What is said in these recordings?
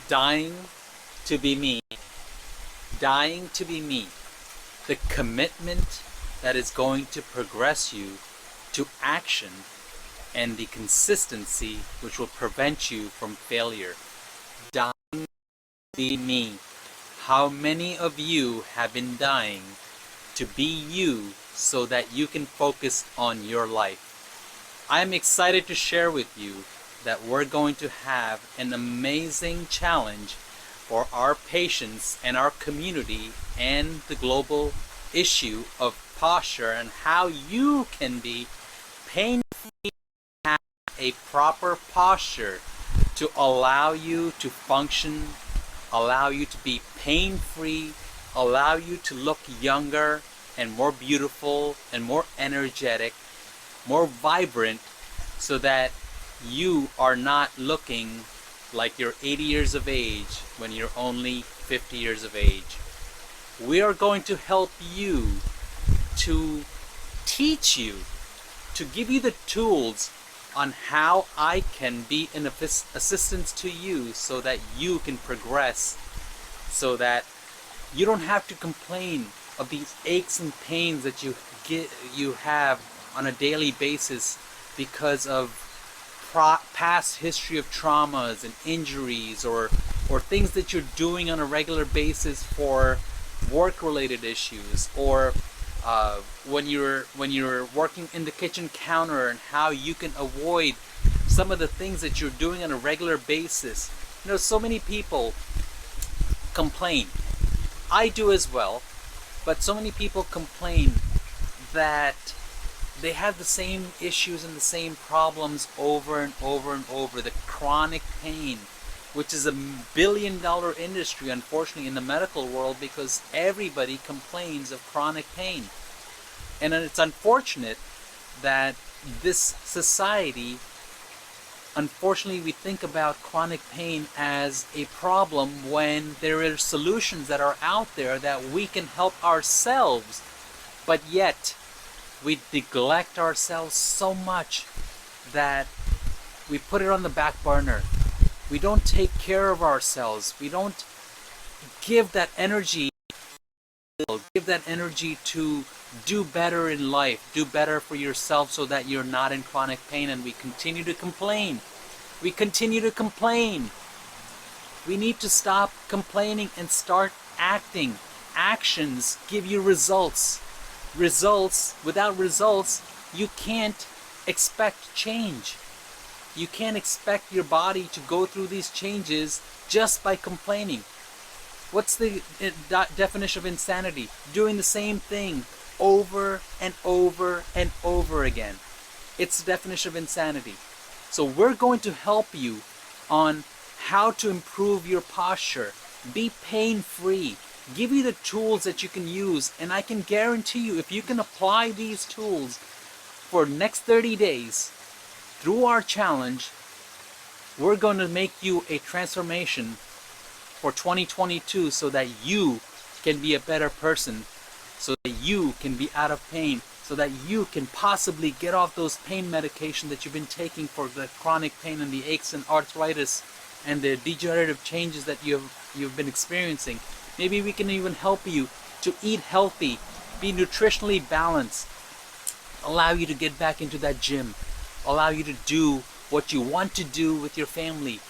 Dying to be me. Dying to be me. The commitment that is going to progress you to action, and the consistency which will prevent you from failure. Dying to be me. How many of you have been dying to be you so that you can focus on your life? I'm excited to share with you that we're going to have an amazing challenge for our patients and our community and the global issue of posture, and how you can be pain-free, have a proper posture to allow you to function, allow you to be pain-free, allow you to look younger and more beautiful and more energetic, more vibrant, so that you are not looking like you're 80 years of age when you're only 50 years of age. We are going to help you, to teach you, to give you the tools on how I can be an assistance to you so that you can progress, so that you don't have to complain of these aches and pains that you have on a daily basis because of past history of traumas and injuries, or things that you're doing on a regular basis for work-related issues, or when you're working in the kitchen counter, and how you can avoid some of the things that you're doing on a regular basis. You know, so many people complain. I do as well, but so many people complain that they have the same issues and the same problems over and over and over. The chronic pain, which is a billion-dollar industry, unfortunately, in the medical world, because everybody complains of chronic pain. And it's unfortunate that this society, unfortunately, we think about chronic pain as a problem when there are solutions that are out there that we can help ourselves, but yet we neglect ourselves so much that we put it on the back burner. We don't take care of ourselves. We don't give that energy to do better in life, do better for yourself so that you're not in chronic pain, and we continue to complain. We continue to complain. We need to stop complaining and start acting. Actions give you results. Without results, you can't expect change. You can't expect your body to go through these changes just by complaining. What's the definition of insanity? Doing the same thing over and over and over again. It's the definition of insanity. So we're going to help you on how to improve your posture, be pain-free, give you the tools that you can use, and I can guarantee you, if you can apply these tools for next 30 days through our challenge, we're going to make you a transformation for 2022 so that you can be a better person, so that you can be out of pain, so that you can possibly get off those pain medications that you've been taking for the chronic pain and the aches and arthritis and the degenerative changes that you've been experiencing. Maybe we can even help you to eat healthy, be nutritionally balanced, allow you to get back into that gym, allow you to do what you want to do with your family.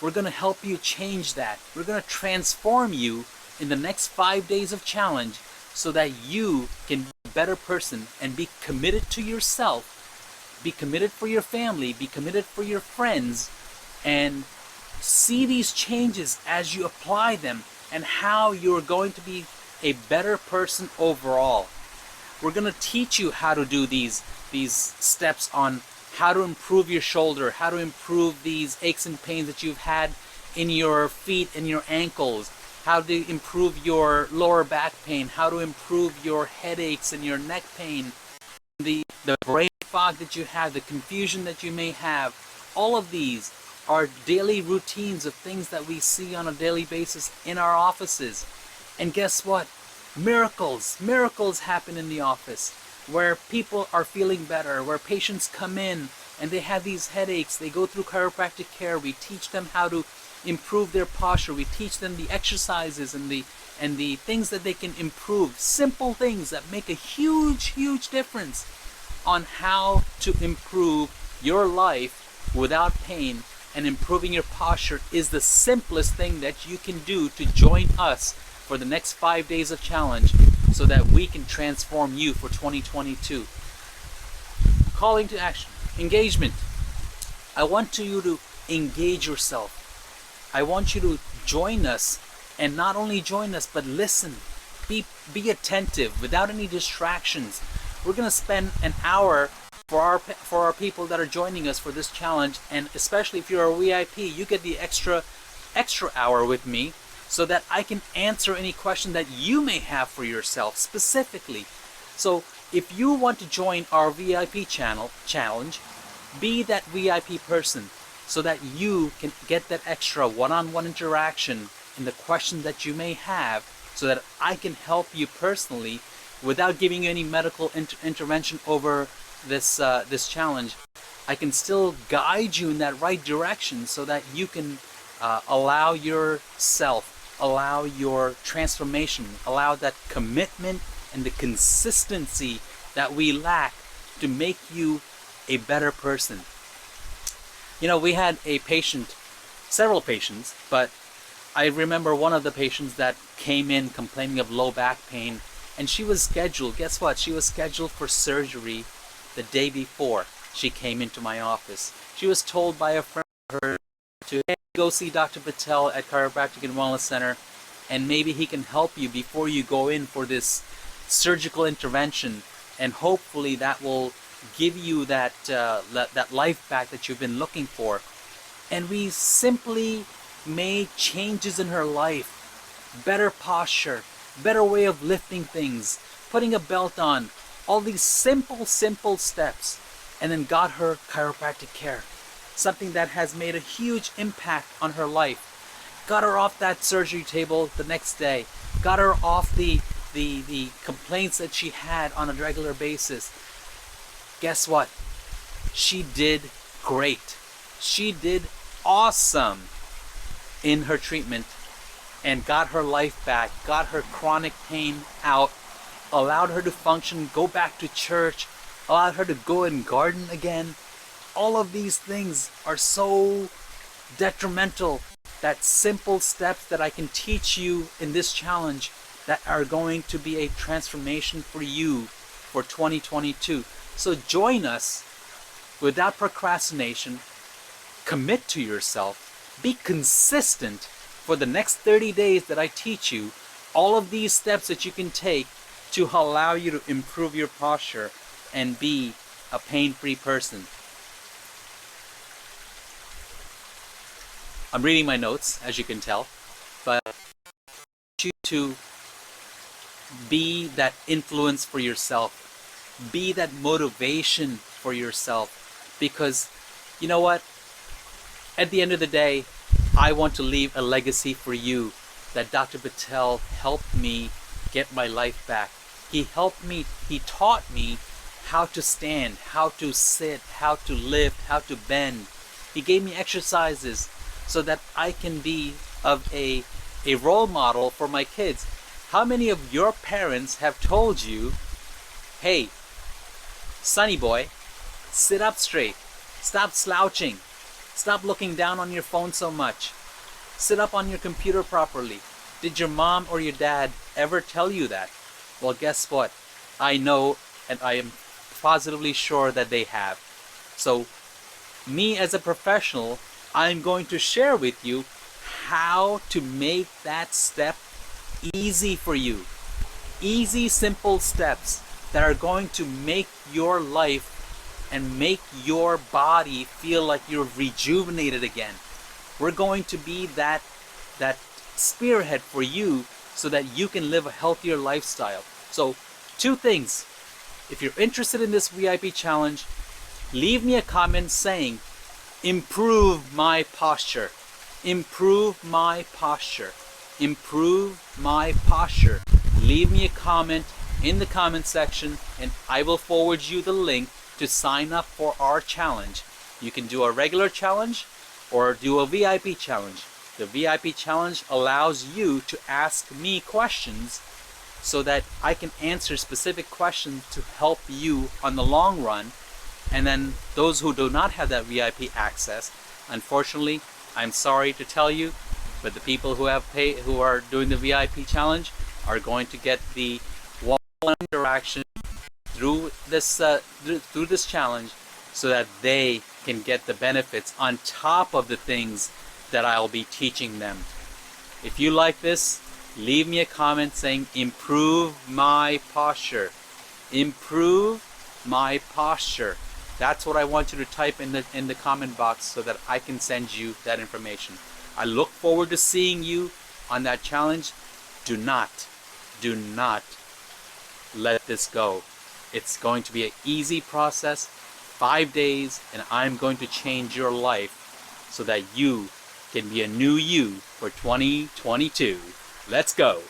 We're going to help you change that. We're going to transform you in the next 5 days of challenge so that you can be a better person and be committed to yourself, be committed for your family, be committed for your friends, and see these changes as you apply them, and how you're going to be a better person overall. We're going to teach you how to do these steps on how to improve your shoulder, how to improve these aches and pains that you've had in your feet and your ankles, how to improve your lower back pain, how to improve your headaches and your neck pain, the brain fog that you have, the confusion that you may have. All of these are daily routines of things that we see on a daily basis in our offices. And guess what? Miracles happen in the office, where people are feeling better, where patients come in and they have these headaches. They go through chiropractic care. We teach them how to improve their posture. We teach them the exercises and the things that they can improve. Simple things that make a huge difference on how to improve your life without pain. And improving your posture is the simplest thing that you can do to join us for the next 5 days of challenge, so that we can transform you for 2022. Calling to action. Engagement. I want you to engage yourself. I want you to join us, and not only join us, but listen. Be attentive without any distractions. We're going to spend an hour for our people that are joining us for this challenge, and especially if you're a VIP, you get the extra hour with me, so that I can answer any question that you may have for yourself specifically. So if you want to join our VIP challenge, be that VIP person, so that you can get that extra one-on-one interaction in the question that you may have, so that I can help you personally without giving you any medical intervention over this challenge. I can still guide you in that right direction, so that you can allow yourself, allow your transformation, allow that commitment and the consistency that we lack to make you a better person. You know, we had a patient, several patients, but I remember one of the patients that came in complaining of low back pain, and she was scheduled, guess what? She was scheduled for surgery the day before she came into my office. She was told by a friend of hers to, hey, go see Dr. Patel at Chiropractic and Wellness Center, and maybe he can help you before you go in for this surgical intervention, and hopefully that will give you that life back that you've been looking for. And we simply made changes in her life. Better posture, better way of lifting things, putting a belt on, all these simple steps, and then got her chiropractic care. Something that has made a huge impact on her life. Got her off that surgery table the next day. Got her off the complaints that she had on a regular basis. Guess what? She did great. She did awesome in her treatment, and got her life back, got her chronic pain out, allowed her to function, go back to church, allowed her to go and garden again. All of these things are so detrimental, that simple steps that I can teach you in this challenge that are going to be a transformation for you for 2022. So join us without procrastination. Commit to yourself. Be consistent for the next 30 days that I teach you all of these steps that you can take to allow you to improve your posture and be a pain-free person. I'm reading my notes, as you can tell, but I want you to be that influence for yourself. Be that motivation for yourself. Because, you know what? At the end of the day, I want to leave a legacy for you that Dr. Patel helped me get my life back. He helped me, he taught me how to stand, how to sit, how to lift, how to bend. He gave me exercises so that I can be of a role model for my kids. How many of your parents have told you, hey, sonny boy, sit up straight, stop slouching, stop looking down on your phone so much, sit up on your computer properly? Did your mom or your dad ever tell you that? Well, guess what? I know, and I am positively sure that they have. So, me as a professional, I'm going to share with you how to make that step easy for you. Easy, simple steps that are going to make your life and make your body feel like you're rejuvenated again. We're going to be that spearhead for you so that you can live a healthier lifestyle. So, 2 things. If you're interested in this VIP challenge, leave me a comment saying, improve my posture. Improve my posture. Improve my posture. Leave me a comment in the comment section, and I will forward you the link to sign up for our challenge. You can do a regular challenge or do a VIP challenge. The VIP challenge allows you to ask me questions so that I can answer specific questions to help you on the long run. And then those who do not have that VIP access, unfortunately, I'm sorry to tell you, but the people who are doing the VIP challenge are going to get the one-on-one interaction through this challenge, so that they can get the benefits on top of the things that I'll be teaching them. If you like this, leave me a comment saying improve my posture. Improve my posture. That's what I want you to type in the comment box so that I can send you that information. I look forward to seeing you on that challenge. Do not let this go. It's going to be an easy process, 5 days, and I'm going to change your life so that you can be a new you for 2022. Let's go.